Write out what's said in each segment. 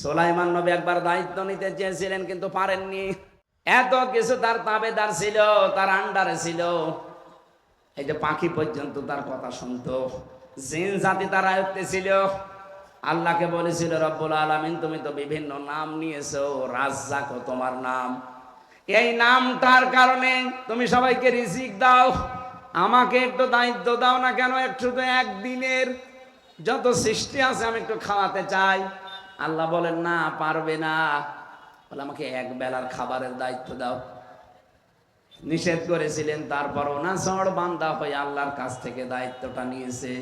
সুলাইমান নবী একবার দায়িত্ব নিতে চেয়েছিলেন কিন্তু পারেননি। এত কিছু তার তাবেদার ছিল, তার আন্ডারে ছিল। এই যে পাখি পর্যন্ত তার কথা শুনতো, জিন জাতি তার আয়ত্তে ছিল। আল্লাহকে বলেছিল, রব্বুল আলামিন তুমি তো বিভিন্ন নাম নিয়েছো, রাজ্জাক তোমার নাম, এই নামটার কারণে তুমি সবাইকে রিজিক দাও, আমাকে একটু দায়িত্ব দাও না কেন, একটু তো একদিনের যত সৃষ্টি আছে আমি একটু খাওয়াতে চাই। আল্লাহ বলেন না, পারবে না। বলে আমাকে এক বেলার খাবারের দায়িত্ব দাও। নিষেধ করেছিলেন, তারপরও না ঝড় বান্দা হয়ে আল্লাহর কাছ থেকে দায়িত্বটা নিয়েছে।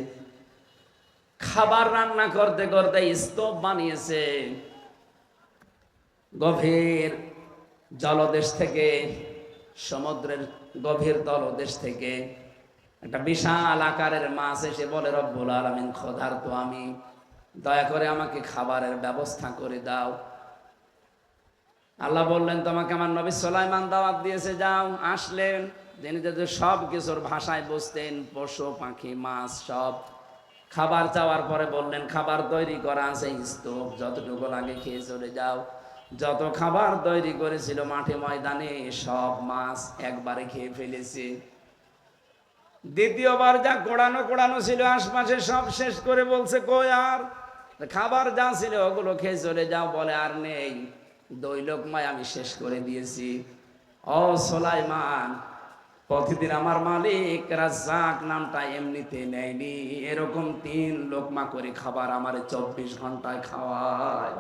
খাবার রান্না করতে করতে স্তূপ বানিয়েছে। গভীর জলদেশ থেকে, সমুদ্রের গভীর তলদেশ থেকে একটা বিশাল আকারের মাছ এসে বলে, রব্বুল আলামিন ক্ষুধার্ত আমি, দয়া করে আমাকে খাবারের ব্যবস্থা করে দাও। আল্লাহ বললেন, তোমাকে আমার নবী সুলাইমান দাওয়াত দিয়েছে, যাও। আসলেন, যিনি যে সব কিছুর ভাষায় বুঝতেন, পশু পাখি মাছ সব। খাবার চাওয়ার পরে বললেন, খাবার তৈরি করা আছে, স্তূপ যতটুকু লাগে খেয়ে চলে যাও। যত খাবার তৈরি করেছিল মাঠে ময়দানে সব মাছ একবারে খেয়ে ফেলেছে। দ্বিতীয়বার যা কোড়ানো ছিল আশপাশে সব শেষ করে বলছে, কই আর খাবার যা ছিল ওগুলো খেয়ে চলে যাও। বলে আর নেই, 2 লোকমায় আমি শেষ করে দিয়েছি। ও সুলাইমান, প্রতিদিন আমার মালিক রাজ্জাক নামটা এমনিতে নেয়নি, এরকম 3 লোকমা করে খাবার আমার 24 ঘন্টায় খাওয়ায়।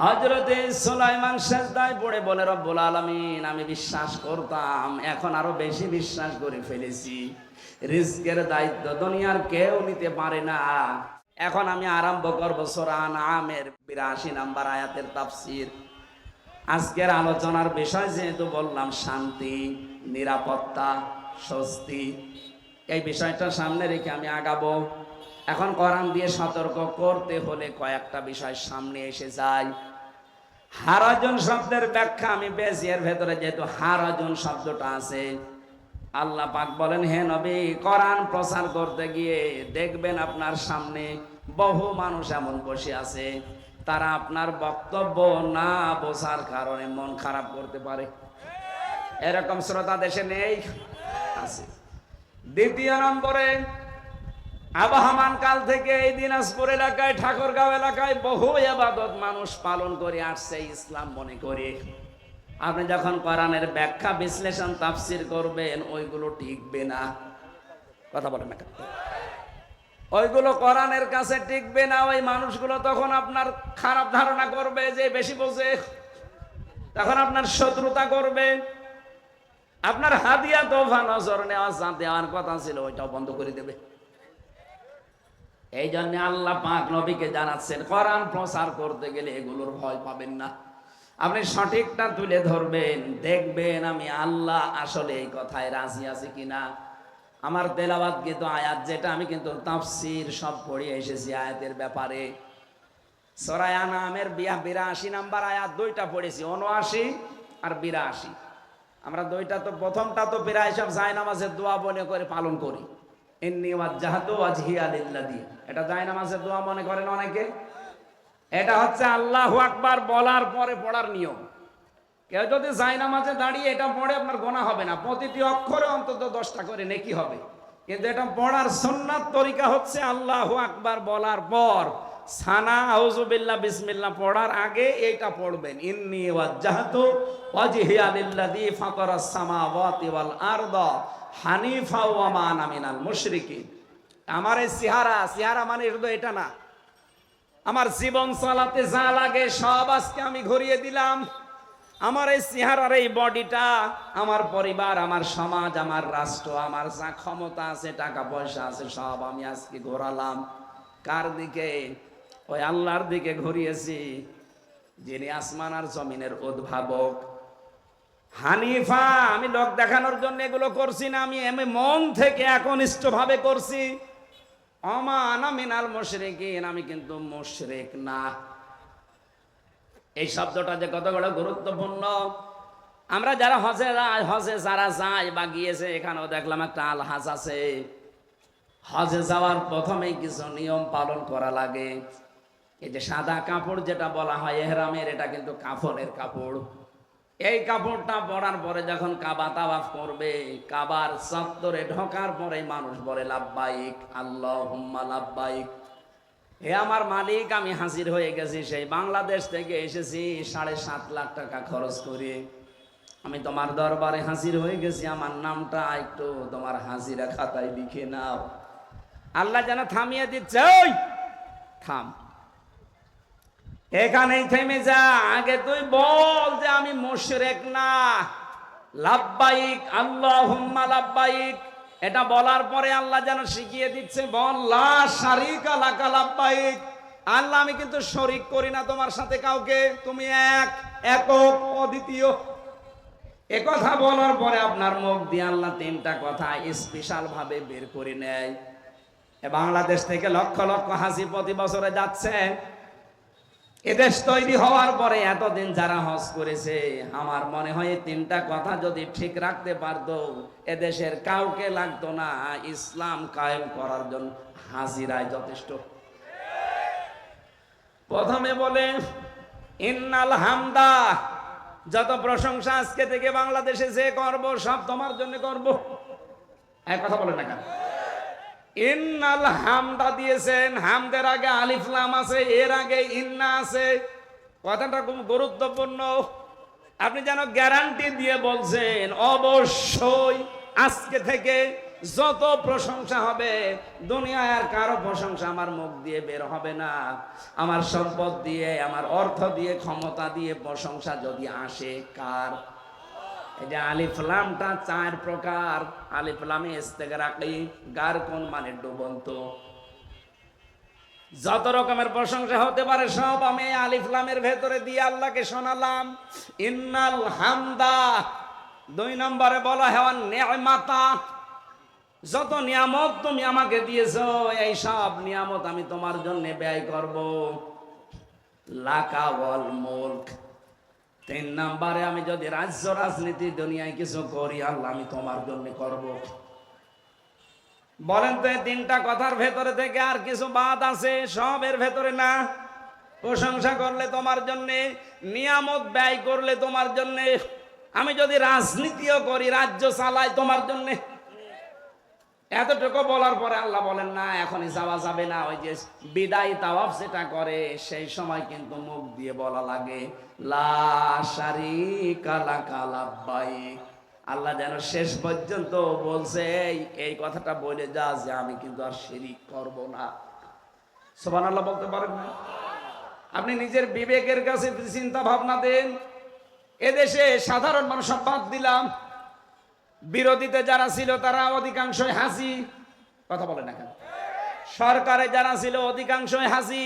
হযরতে সুলাইমান সিজদায় পড়ে বলে, রব্বুল আলামিন আমি বিশ্বাস করতাম, এখন আরো বেশি বিশ্বাস করে ফেলেছি। রিজকের দায়িত্ব দুনিয়ার কেউ নিতে পারে না। এখন আমি আরম্ভ করব সূরা আনআমের 82 নম্বর আয়াতের তাফসীর। আজকের আলোচনার বিষয় যেহেতু বললাম শান্তি, নিরাপত্তা, স্বস্তি, এই বিষয়টা সামনে রেখে আমি আগাবো। এখন কোরআন দিয়ে সতর্ক করতে হলে কয়েকটা বিষয় সামনে এসে যায়। হারাজন শব্দের ব্যাখ্যা আমি বেশি, এর ভেতরে যেহেতু হারাজন শব্দটা আছে, আল্লাহ পাক বলেন, হে নবী, কোরআন প্রচার করতে গিয়ে দেখবেন আপনার সামনে বহু মানুষ এমন বসে আছে, তারা আপনার বক্তব্য না বোঝার কারণে মন খারাপ করতে পারে। এরকম শ্রোতা দেশে নেই? আছে। দ্বিতীয় নম্বরে, আবহমান কাল থেকে এই দিনাজপুর এলাকায়, ঠাকুরগাঁও এলাকায় বহু ইবাদত মানুষ পালন করে আসছে ইসলাম মনে করে। আপনি যখন কোরআনের ব্যাখ্যা বিশ্লেষণ তাফসীর করবেন, ওইগুলো টিকবে না। কথা বলেন না, ওইগুলো কোরআনের কাছে টিকবে না। ওই মানুষগুলো তখন আপনার খারাপ ধারণা করবে যে বেশি বোঝে, তখন আপনার শত্রুতা করবে। আপনার হাদিয়া তোফা নজর নেওয়া যা দেওয়ার কথা ছিল ওইটাও বন্ধ করে দেবে। এই জন্য আল্লাহ পাক নবীকে জানাচ্ছেন, কোরআন প্রচার করতে গেলে এগুলোর ভয় পাবেন না। আপনি সঠিকটা তুলে ধরবেন, দেখবেন আমি আল্লাহ আসলে এই কথায় রাজি আছি কিনা। আমার তেলাওয়াত কিন্তু আয়াত, যেটা আমি কিন্তু তাফসীর সব পড়ে এসেছি আয়াতের ব্যাপারে। সূরা আনআমের 82 নাম্বার আয়াত 2টা পড়েছি, 79 আর 82। আমরা 2টা তো, প্রথমটা তো প্রায় সব জায়নামাজের দোয়া মনে করে পালন করি, ইন্নী ওয়াজ্জাহতু ওয়াজহিয়া লিল্লাযী। এটা জায়নামাজের দোয়া মনে করেন অনেকে। এটা হচ্ছে আল্লাহু আকবার বলার পরে পড়ার নিয়ম। কেউ যদি জায়নামাজে দাঁড়িয়ে এটা পড়ে, আপনার গোনা হবে না, প্রতিটি অক্ষরে অন্তত 10টা করে নেকি হবে। কিন্তু এটা পড়ার সুন্নাত তরিকা হচ্ছে আল্লাহু আকবার বলার পর সানা আউযু বিল্লাহ বিসমিল্লাহ পড়ার আগে এইটা পড়বেন, ইন্নী ওয়াজ্জাহতু ওয়াজহিয়া লিল্লাযী ফাতারাস সামাওয়াতি ওয়াল আরদা হানিফা ওয়া মা আনা মিনাল মুশরিকিন। আমার এই সিহারা মানে শুধু এটা না, আমার জীবন চালাতে যা লাগে সব আজকে আমি ঘুরিয়ে দিলাম। আমার এই চেহারার এই বডিটা, আমার পরিবার, আমার সমাজ, আমার রাষ্ট্র, আমার যা ক্ষমতা আছে, টাকা পয়সা আছে, সব আমি আজকে ঘোরালাম কার দিকে? ওই আল্লাহর দিকে ঘুরিয়েছি, যিনি আসমান আর জমিনের উদ্ভাবক। হানিফা, আমি লোক দেখানোর জন্য এগুলো করছি না, আমি মন থেকে একনিষ্ঠভাবে করছি। ওমা আনা মিনাল মুশরিকিন, আমি কিন্তু মুশরিক না। এই শব্দটা যে কত বড় গুরুত্বপূর্ণ। আমরা যারা হজে যারা যায় বা গিয়েছে, এখানেও দেখলাম একটা আলহাজ আছে। হজে যাওয়ার প্রথমেই কিছু নিয়ম পালন করা লাগে। এই যে সাদা কাপড় যেটা বলা হয় এহরামের, এটা কিন্তু কাফনের কাপড়। এই কাপড়টা পরার পরে যখন কাবা তাওয়াফ করবে, কাবার চত্বরে ঢোকার পরে মানুষ বলে লাব্বাইক আল্লাহুম্মা লাব্বাইক, হে আমার মালিক আমি হাজির হয়ে গেছি, সেই বাংলাদেশ থেকে এসেছি 7.5 লাখ টাকা খরচ করে, আমি তোমার দরবারে হাজির হয়ে গেছি, আমার নামটা একটু তোমার হাজিরা খাতায় লিখে নাও। আল্লাহ যেন থামিয়ে দিচ্ছে, ওই থাম, এখানেই থেমে যা, আগে তুই বল যে আমি মুশরিক না। লাব্বাইক আল্লাহুম্মা লাব্বাইক, এটা বলার পরে আল্লাহ যেন শিখিয়ে দিচ্ছে, বল লা শারিকা লাকা লাব্বাইক, আল্লাহ আমি কিন্তু শরীক করি না তোমার সাথে কাউকে, তুমি একক অদ্বিতীয়। এ কথা বলার পরে আপনার মুখ দিয়ে আল্লাহ 3টা কথা স্পেশাল ভাবে বের করে নেয়। বাংলাদেশ থেকে লক্ষ লক্ষ হাজি প্রতি বছরে যাচ্ছে। এদেশ তৈরি হওয়ার পরে এতদিন যারা হজ করেছে, আমার মনে হয় 3টা কথা যদি ঠিক রাখতে পারতো, এদেশের কাউকে লাগতো না ইসলাম কায়েম করার জন্য, হাজিরায় যথেষ্ট। প্রথমে বলে ইন্নাল হামদা, যত প্রশংসা আজকে থেকে বাংলাদেশে যে করব সব তোমার জন্য করব। এক কথা বলে না কেন? ইন্নাল হামদা দিয়েছেন, হামদের আগে আলিফ লাম আছে, এর আগে ইন্না আছে, কথাটা খুব গুরুত্বপূর্ণ। আপনি যেন গ্যারান্টি দিয়ে বলছেন অবশ্যই আজকে থেকে যত প্রশংসা হবে, দুনিয়ায় আর কারো প্রশংসা আমার মুখ দিয়ে বের হবে না। আমার সম্পদ দিয়ে, আমার অর্থ দিয়ে, ক্ষমতা দিয়ে প্রশংসা যদি আসে কার? এই যে আলিফ লামটা 4 প্রকার। আলিফ লামে ইস্তেগরাকি, গার কোন মানে ডুবন্ত। যত রকমের প্রশংসা হতে পারে সব আমি আলিফ লামের ভেতরে দিয়ে আল্লাহকে শোনালাম। ইন্নাল হামদা। 2 নম্বরে বলা হয় নিয়ামাতা, যত নিয়ামত তুমি আমাকে দিয়েছো এই সব নিয়ামত আমি তোমার জন্য ব্যয় করব। লাকা ওয়াল মুলক। 3 নম্বরে আমি যদি রাজ্য রাজনীতি দুনিয়ায় কিছু করি, আল্লাহ আমি তোমার জন্য করব। বলেন তো এই 3টা কথার ভেতরে থেকে আর কিছু বাদ আছে? সবের ভেতরে না। প্রশংসা করলে তোমার জন্য, নিয়ামত ব্যয় করলে তোমার জন্য, আমি যদি রাজনীতিও করি, রাজ্য চালাই তোমার জন্য। এতটুকু বলার পরে আল্লাহ বলেন না এখনই যাওয়া যাবে না। ওই যে বিদায় তাওয়াফ যেটা করে সেই সময় কিন্তু মুখ দিয়ে বলা লাগে লা শারিকা লাকা লাব্বাইক। আল্লাহ যেন শেষ পর্যন্ত বলছে এই কথাটা বলে যা যে আমি কিন্তু আর শিরিক করব না। সুবহানাল্লাহ বলতে পারেন না? আপনি নিজের বিবেকের কাছে চিন্তা ভাবনা দেন। এদেশে সাধারণ মানুষ বাদ দিলাম, বিরোধীতে যারা ছিল তারা অধিকাংশই হাসি। কথা বলে না কেন? সরকারে যারা ছিল অধিকাংশই হাসি,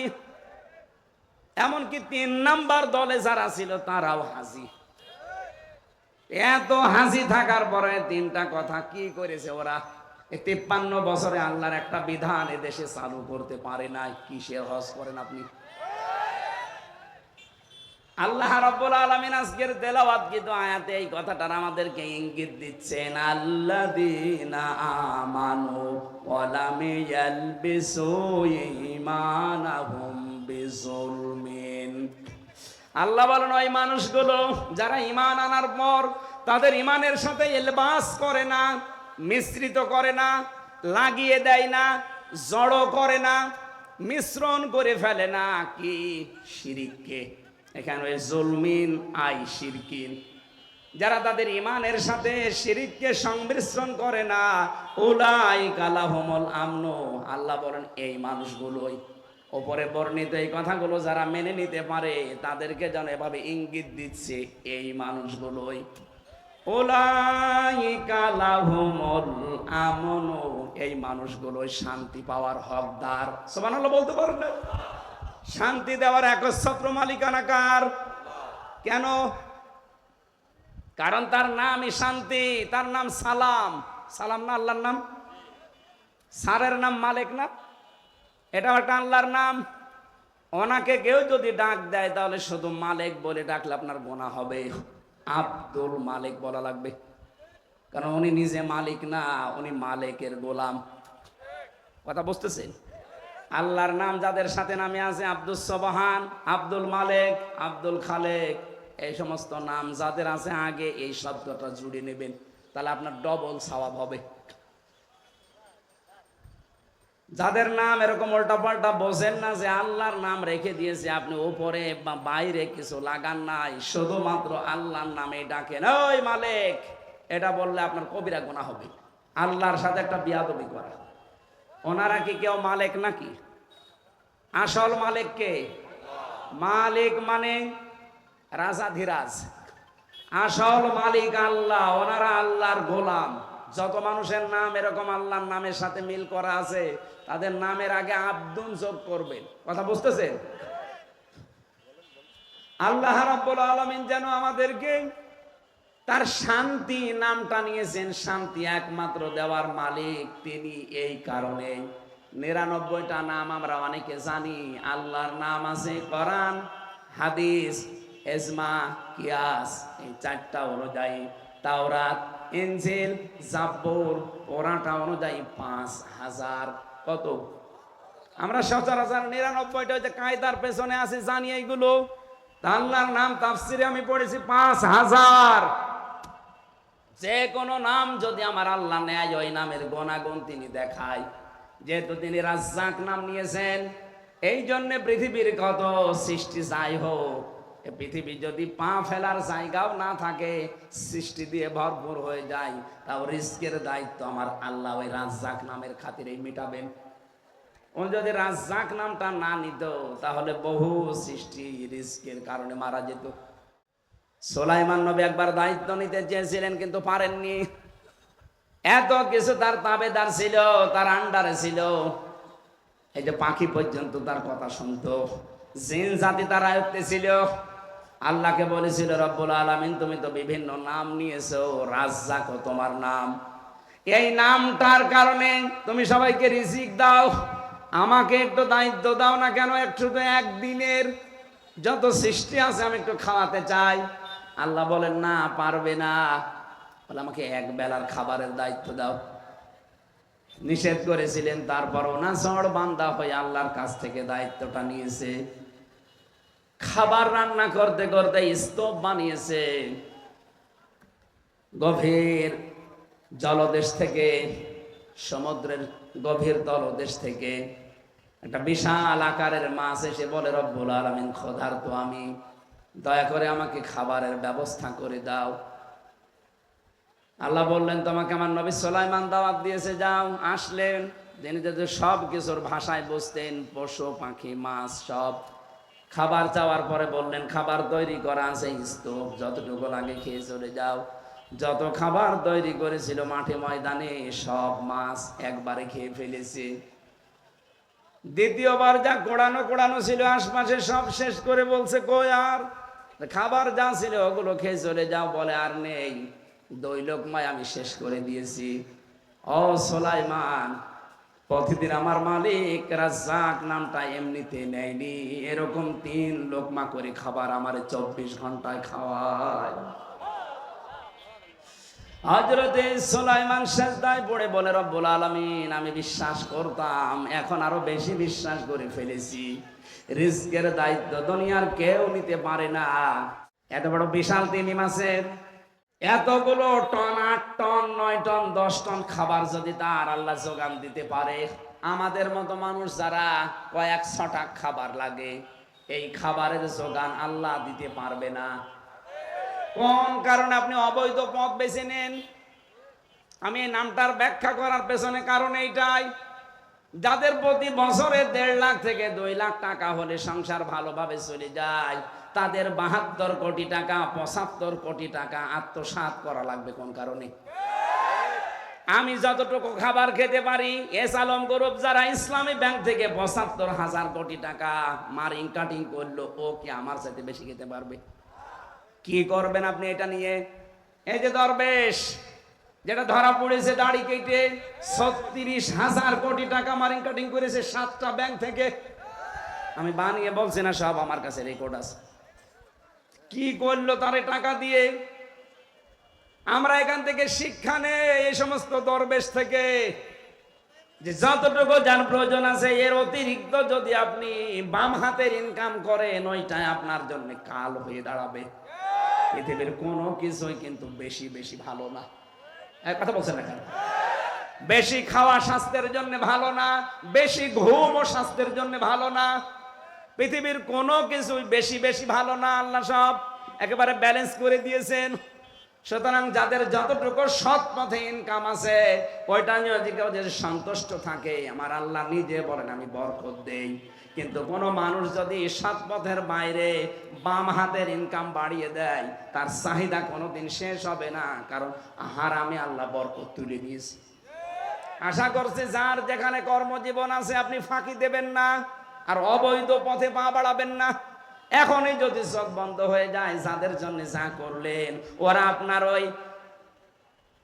এমনকি 3 নাম্বার দলে যারা ছিল তারাও হাসি। এত হাসি থাকার পরে 3টা কথা কি করেছে ওরা? 53 বছরে আল্লাহর একটা বিধান এদেশে চালু করতে পারে নাই। কিসের হজ করেন আপনি? আল্লাহ রাব্বুল আলামিন আজকের তেলাওয়াতকৃত আয়াতে এই কথাটার আমাদেরকে ইঙ্গিত দিচ্ছেন, আল্লাযীনা আমানু ওয়া লাম ইয়ালবিসু ঈমানাহুম বিযুলমিন। আল্লাহ বলেন ওই মানুষগুলো যারা ঈমান আনার পর তাদের ঈমানের সাথে ইলবাস করে না, মিশ্রিত করে না, লাগিয়ে দেয় না, জড়ো করে না, মিশ্রণ করে ফেলে না কি? শিরিককে। এখানে জুলমিন আই শিরকিন, যারা তাদের ঈমানের সাথে শিরিককে সংমিশ্রণ করে না, উলাইকা লাহুমুল আমনু। আল্লাহ বলেন এই মানুষগুলোই, ওপরে বর্ণিত এই কথাগুলো যারা মেনে নিতে পারে তাদেরকে যেন এভাবে ইঙ্গিত দিচ্ছে এই মানুষগুলোই, উলাইকা লাহুমুল আমনু, এই মানুষগুলোই শান্তি পাওয়ার হকদার। সুবহানাল্লাহ বলতে পারেন না? শান্তি দেওয়ার একচ্ছত্র মালিকানা কার? কেন? কারণ তার নামই শান্তি, তার নাম সালাম। সালাম না আল্লাহর নাম? সারের নাম মালিক না? এটা একটা আল্লাহর নাম। ওনাকে কেউ যদি ডাক দেয় তাহলে শুধু মালিক বলে ডাকলে আপনার গোনা হবে, আব্দুল মালিক বলা লাগবে। কারণ উনি নিজে মালিক না, উনি মালিকের গোলাম। কথা বুঝতেছেন? আল্লাহর নাম যাদের সাথে নামে আছে, আব্দুল সোবহান, আব্দুল মালেক, আব্দুল খালেক, এই সমস্ত নাম যাদের আছে আগে এই শব্দটা জুড়ে নেবেন, তাহলে আপনার ডবল সওয়াব হবে। যাদের নাম এরকম উল্টা পাল্টা বোঝেন না, যে আল্লাহর নাম রেখে দিয়েছে, আপনি উপরে বা বাইরে কিছু লাগান নাই, শুধুমাত্র আল্লাহর নামে ডাকেন, ওই মালিক, এটা বললে আপনার কবিরা গুনাহ হবে। আল্লাহর সাথে একটা বিয়াদবি করা। ওনারা কি কেউ মালিক নাকি? আসল মালিক কে? মালিক মানে রাজাধিরাজ, আসল মালিক আল্লাহ। ওনারা আল্লাহর গোলাম। যত মানুষের নাম এরকম আল্লাহর নামের সাথে মিল করা আছে, তাদের নামের আগে আব্দুন যোগ করবেন। কথা বুঝতেছেন? আল্লাহ রাব্বুল আলামিন যেন আমাদেরকে তার শান্তি নামটা নিয়েছেন। শান্তি একমাত্র দেওয়ার মালিক তিনি। এই কারণে ৯৯টা নাম আমরা অনেকে জানি। আল্লাহর নাম আছে কোরআন, হাদিস, ইজমা, কিয়াস, এই চারটা অনুযায়ী। তাওরাত, ইনজিল, জাবুর, কোরআনটা অনুযায়ী ৫,০০০। কত? আমরা সচরাচর ৯৯টা যে কায়দার পেছনে আছে জানি এইগুলো। আল্লাহর নাম তাফসিরে আমি পড়েছি ৫,০০০। যে কোনো নাম যদি আমার আল্লাহ নেয়, ওই নামের গুণাগুণ তিনি দেখায়। যেহেতু তিনি রাজ্জাক নাম নিয়েছেন, এই জন্য পৃথিবীর কত সৃষ্টি যাই হোক, পৃথিবী যদি পা ফেলার জায়গাও না থাকে, সৃষ্টি দিয়ে ভরপুর হয়ে যায়, তাও রিস্কের দায়িত্ব আমার আল্লাহ ওই রাজ্জাক নামের খাতিরেই মিটাবেন। ও যদি রাজ্জাক নামটা না নিত, তাহলে বহু সৃষ্টি রিস্কের কারণে মারা যেত। সুলাইমান নবী একবার দায়িত্ব নিতে চেয়েছিলেন, কিন্তু পারেননি। এত কিছু তার তাবেদার ছিল, তার আন্ডারে ছিল। এই যে পাখি পর্যন্ত তার কথা শুনতো, জিন জাতি তার আয়ত্তে ছিল। আল্লাহকে বলেছিল, রব্বুল আলামিন তুমি তো বিভিন্ন নাম নিয়েছো, রাজ্জাক তোমার নাম, এই নামটার কারণে তুমি সবাইকে রিজিক দাও, আমাকে একটু দায়িত্ব দাও না কেন? একটু তো একদিনের যত সৃষ্টি আছে আমি একটু খাওয়াতে চাই। আল্লাহ বলেন, না, পারবে না। বলে, আমাকে এক বেলার খাবারের দায়িত্ব দাও। নিষেধ করেছিলেন, তারপরও না ঝড় বান্দা হয়ে আল্লাহর কাছ থেকে দায়িত্বটা নিয়েছে। খাবার রান্না করতে করতে স্তূপ বানিয়েছে। গভীর জলদেশ থেকে, সমুদ্রের গভীর তলদেশ থেকে একটা বিশাল আকারের মাছ এসে বলে, রব্বুল আলামিন ক্ষুধার্ত আমি, দয়া করে আমাকে খাবারের ব্যবস্থা করে দাও। আল্লাহ বললেন, তোমাকে আমার নবী সুলাইমান দাওয়াত দিয়েছে, যাও। আসলেন, তিনি যদি সব কিছুর ভাষায় বুঝতেন, পশু পাখি মাছ সব। খাবার চাওয়ার পরে বললেন, খাবার তৈরি করা আছে, স্তূপ, যতটুকু লাগে খেয়ে চলে যাও। যত খাবার তৈরি করেছিল মাঠে ময়দানে, সব মাছ একবারে খেয়ে ফেলেছে। দ্বিতীয়বার যা কোড়ানো ছিল আশপাশে সব শেষ করে বলছে, কই আর? খাবার যা ছিল ওগুলো খেয়ে চলে যাও। বলে, আর নেই, 2 লোকমায় আমি শেষ করে দিয়েছি। ও সুলাইমান, প্রতিদিন আমার মালিক রাজ্জাক নামটা এমনিতে নেয়নি, এরকম 3 লোকমা করে খাবার আমার 24 ঘন্টায় খাওয়ায়। হযরতে সুলাইমান সিজদায় পড়ে বলে, রব্বুল আলামিন, আমি বিশ্বাস করতাম, এখন আরো বেশি বিশ্বাস করে ফেলেছি। রিজকের দায়িত্ব দুনিয়ার কেউ নিতে পারে না। এত বড় বিশাল তিমি মাছের এতগুলো টন, 8 টন, 9 টন, 10 টন খাবার যদি তার আল্লাহ যোগান দিতে পারে, আমাদের মতো মানুষ যারা কয়েক ছটা খাবার লাগে, এই খাবারের যোগান আল্লাহ দিতে পারবে না? কোন কারণে আপনি অবৈধ পথ বেছে নেন? আমি এই নামটার ব্যাখ্যা করার পেছনে কারণ এইটাই, যাদের প্রতি বছরে 1.5 লাখ থেকে 2 লাখ টাকা হলে সংসার ভালোভাবে চলে যায়, তাদের 72 কোটি টাকা, 75 কোটি টাকা আত্মসাৎ করা লাগবে কোন কারণে? আমি যতটুকু খাবার খেতে পারি, এস আলম গ্রুপ যারা ইসলামী ব্যাংক থেকে 75,000 কোটি টাকা মারিং কাটিং করলো, ও কি আমার সাথে বেশি খেতে পারবে? কি করবেন আপনি এটা নিয়ে? এই যে দরবেশ যেটা ধরা পড়েছে দাড়ি কেটে 36,000 কোটি টাকা মারিং কাটিং করেছে 7টা ব্যাংক থেকে। আমি বানিয়ে বলছি না, সব আমার কাছে রেকর্ড আছে। কি করলো তারে টাকা দিয়ে? আমরা এখান থেকে শিক্ষা নেই এই সমস্ত দরবেশ থেকে। যে যতটুকু যার প্রয়োজন আছে এর অতিরিক্ত যদি আপনি বাম হাতের ইনকাম করেন ওইটাই আপনার জন্য কাল হয়ে দাঁড়াবে। পৃথিবীর কোনো কিছুই কিন্তু বেশি বেশি ভালো না। এক কথা বলছেন না কেন? বেশি খাওয়া স্বাস্থ্যের জন্য ভালো না, বেশি ঘুমও স্বাস্থ্যের জন্য ভালো না। পৃথিবীর কোনো কিছুই বেশি বেশি ভালো না। আল্লাহ সব একেবারে ব্যালেন্স করে দিয়েছেন। সুতরাং যাদের যতটুকু সৎ পথে ইনকাম আছে ওইটা নিয়ে যদি কেউ যদি সন্তুষ্ট থাকে, আমার আল্লাহ নিজে বলেন আমি বরকত দেই। কিন্তু কোনো মানুষ যদি সৎ পথের বাইরে বাম হাতের ইনকাম বাড়িয়ে দেয় তার চাহিদা কোনোদিন শেষ হবে না, কারণ হারামে আল্লাহ বরকত তুলে দিয়েছে। আশা করছি যার যেখানে কর্মজীবন আছে আপনি ফাঁকি দেবেন না, আর অবৈধ পথে পা বাড়াবেন না। এখনই যদি চোখ বন্ধ হয়ে যায়, যাদের জন্য যা করলেন ওরা আপনার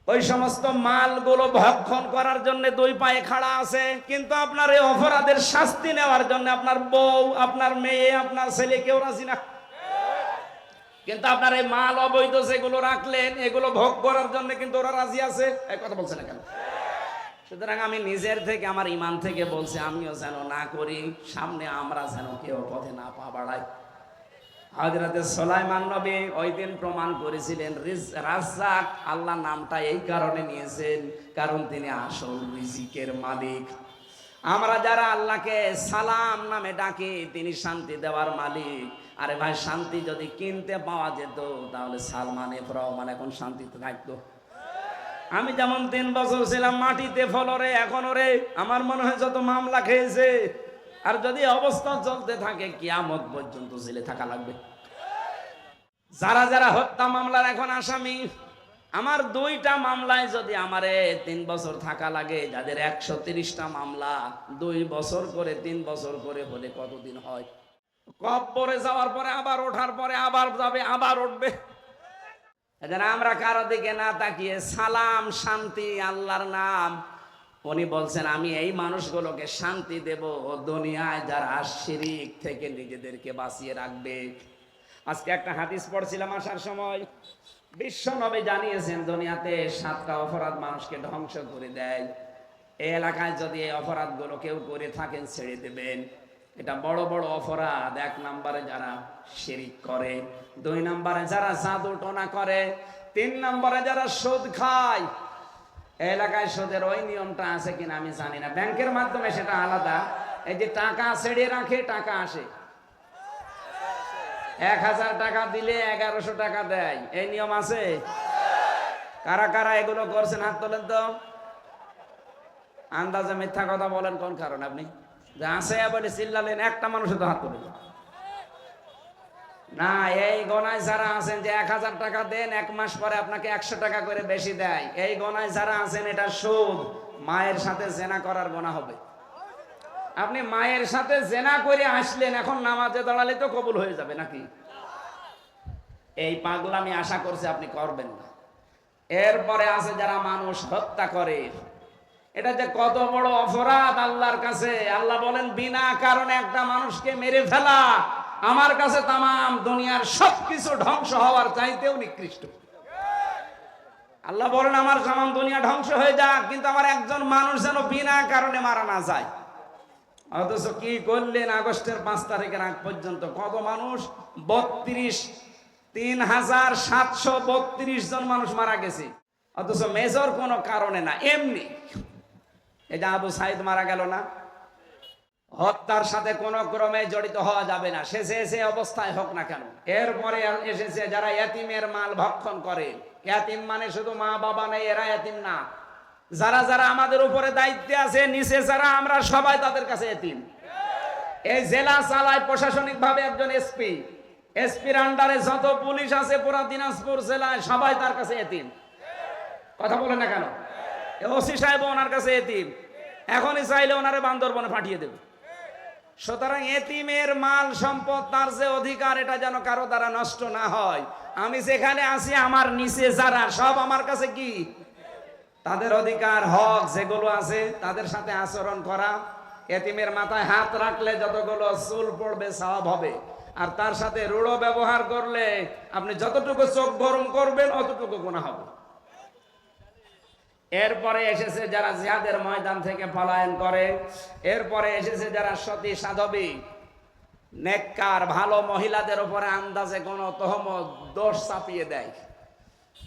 ওই সমস্ত মালগুলো ভক্ষণ করার জন্য দুই পায়ে খাড়া আছে, কিন্তু আপনার এই অপরাধের শাস্তি নেওয়ার জন্য আপনার বউ, আপনার মেয়ে, আপনার ছেলে কেউ রাজি না। কিন্তু আপনার এই মাল অবৈধ যেগুলো রাখলেন এগুলো ভোগ করার জন্য কিন্তু ওরা রাজি আছে। এই কথা বলছে না কেন? সুতরাং আমি নিজের থেকে, আমার ইমান থেকে বলছি, আমিও যেন না করি, সামনে আমরা যেন কেউ পথে না পা বাড়াই। হযরতে সুলাইমান নবী ওই দিন প্রমাণ করেছিলেন রাজ্জাক আল্লাহ নামটা এই কারণে নিয়েছেন কারণ তিনি আসল রিজিকের মালিক। আমরা যারা আল্লাহকে সালাম নামে ডাকি তিনি শান্তি দেওয়ার মালিক। আরে ভাই, শান্তি যদি কিনতে পাওয়া যেত তাহলে সালমান এফ রহমান এখন শান্তিতে থাকতো। আমি যেমন 3 বছর ছিলাম মাটিতে ফলরে, এখন ওরে আমার মনে হয় যত মামলা খেয়েছে, আর যদি অবস্থা চলতে থাকে কিয়ামত পর্যন্ত জেলে থাকা লাগবে। যারা যারা হত্যা মামলার এখন আসামি, আমার 2টা মামলায় যদি আমারে 3 বছর থাকা লাগে, যাদের 130টা মামলা 2 বছর করে 3 বছর করে হলে কতদিন হয়? কবরে যাওয়ার পরে আবার ওঠার পরে আবার যাবে, আবার উঠবে। আমরা কারো দিকে না তাকিয়ে সালাম, শান্তি আল্লাহর নাম। উনি বলছেন আমি এই মানুষগুলোকে শান্তি দেব দুনিয়ায় যারা শিরিক থেকে নিজেদেরকে বাঁচিয়ে রাখবে। আজকে একটা হাদিস পড়ছিলাম আসার সময়, বিশ্ব নবী জানিয়েছেন দুনিয়াতে 7টা অপরাধ মানুষকে ধ্বংস করে দেয়। এই এলাকায় যদি এই অপরাধগুলো কেউ করে থাকেন ছেড়ে দেবেন। এটা বড় বড় অপরাধ। 1 নম্বরে যারা শিরিক করে, 2 নম্বরে যারা জাদু টোনা করে, 3 নম্বরে যারা সুদ খায়। এলাকায় সুদের ওই নিয়মটা আছে কিনা আমি জানি না, ব্যাংকের মাধ্যমে সেটা আলাদা। এই যে টাকা ছেড়ে রাখে, টাকা আসে, 1000 টাকা দিলে 1100 টাকা দেয়, এই নিয়ম আছে। কারা কারা এগুলো করছেন হাত তোলেন তো। আন্দাজে মিথ্যা কথা বলেন কোন কারণ? আপনি আছে বলে চিল্লালেন, একটা মানুষও তো হাত তোলেন না। এই গণায় যারা আছেন যে 1000 টাকা দেন, 1 মাস পরে আপনাকে 100 টাকা করে বেশি দেয়, এই গণায় যারা আছেন এটা সুদ। মায়ের সাথে জেনা করার গোনা হবে। আপনি মায়ের সাথে জেনা করে আসলেন, এখন নামাজে দাঁড়ালে তো কবুল হয়ে যাবে নাকি? এই পাগলামি আশা করছে আপনি করবেন না। এরপরে আছে যারা মানুষ হত্যা করে। এটা যে কত বড় অপরাধ আল্লাহর কাছে। আল্লাহ বলেন বিনা কারণে একটা মানুষকে মেরে ফেলা আমার কাছে তামাম দুনিয়ার সবকিছু ধ্বংস হওয়ার চাইতেও নিকৃষ্ট। আল্লাহ বলেন আমার তামাম দুনিয়া ধ্বংস হয়ে যাক, কিন্তু আমার একজন মানুষ যেন বিনা কারণে মারা না যায়। অথচ কি করলেন আগস্টের 5 তারিখের আগ পর্যন্ত কত মানুষ? 3,732 জন মানুষ মারা গেছে। অথচ মেজর কোনো কারণে না, এমনি। এই যে আবু সাইদ মারা গেল না, হত্যার সাথে কোনো ক্রমে জড়িত হওয়া যাবে না, সে যে অবস্থায় হোক না কেন। এরপরে এসেছে যারা এতিমের মাল ভক্ষণ করে। এতিম মানে শুধু মা বাবা নেই, এরা এতিম না। যারা যারা আমাদের উপরে দায়িত্বে আছে, নিচে যারা আমরা সবাই তাদের কাছে এতিম। এই জেলা চালায় প্রশাসনিক ভাবে একজন এসপি। এসপির আন্ডারে যত পুলিশ আছে পুরা দিনাজপুর জেলায় সবাই তার কাছে এতিম। কথা বলে না কেন? ওসি সাহেব ওনার কাছে এতিম। এখনই চাইলে ওনারে বান্দরবনে পাঠিয়ে দেবে। সুতরাং এতিমের মাল সম্পদ, তার যে অধিকার, এটা যেন কারো দ্বারা নষ্ট না হয়। আমি যেখানে আছি আমার নিচে যারা সব আমার কাছে কি, তাদের অধিকার হক যেগুলো আছে তাদের সাথে আচরণ করা। এতিমের মাথায় হাত রাখলে যতগুলো চুল পড়বে সওয়াব হবে, আর তার সাথে রূঢ় ব্যবহার করলে আপনি যতটুকু চোখ গরম করবেন অতটুকু গুনাহ হবে। এরপরে এসেছে যারা জিহাদের ময়দান থেকে পলায়ন করে, এরপরে এসেছে যারা সতী সাধবী নেককার ভালো মহিলাদের উপরে আন্দাজে কোনো তহমত দোষ চাপিয়ে দেয়।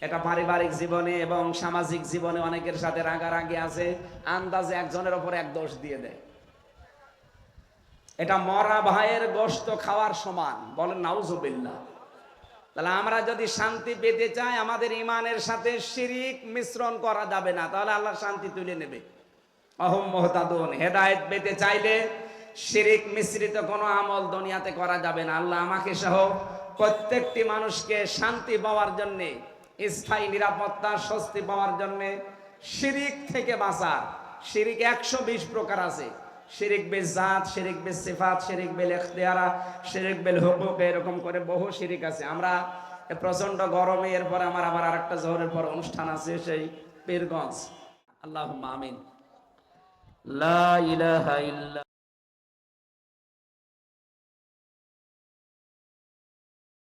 এটা পারিবারিক জীবনে এবং সামাজিক জীবনে অনেকের সাথে রাগারাগি আছে, আন্দাজে একজনের উপরে এক দোষ দিয়ে দেয়। এটা মরা ভাইয়ের গোশত খাওয়ার সমান, বলেন নাউজুবিল্লাহ। তাহলে আমরা যদি শান্তি পেতে চাই, আমাদের ইমানের সাথে শিরিক মিশ্রণ করা যাবে না, তাহলে আল্লাহ শান্তি তুলে নেবে। অহম মুহতাদুন, হেদায়েত পেতে চাইলে শিরিক মিশ্রিত কোনো আমল দুনিয়াতে করা যাবে না। আল্লাহ আমাকে সহ প্রত্যেকটি মানুষকে শান্তি পাওয়ার জন্য, স্থায়ী নিরাপত্তা স্বস্তি পাওয়ার জন্য শিরিক থেকে বাঁচার। শিরিক 120 প্রকার আছে। শিরিক বিল জাত, শিরিক বিল সিফাত, শিরিক বিল ইখতিয়ারা, শিরিক বিল হুকুক, এরকম করে বহু শিরিক আছে। আমরা প্রচন্ড গরমে, এরপরে আমার আবার আরেকটা জোহরের পর অনুষ্ঠান আছে সেই পীরগঞ্জ। আল্লাহুম্মা আমিন। লা ইলাহা ইল্লা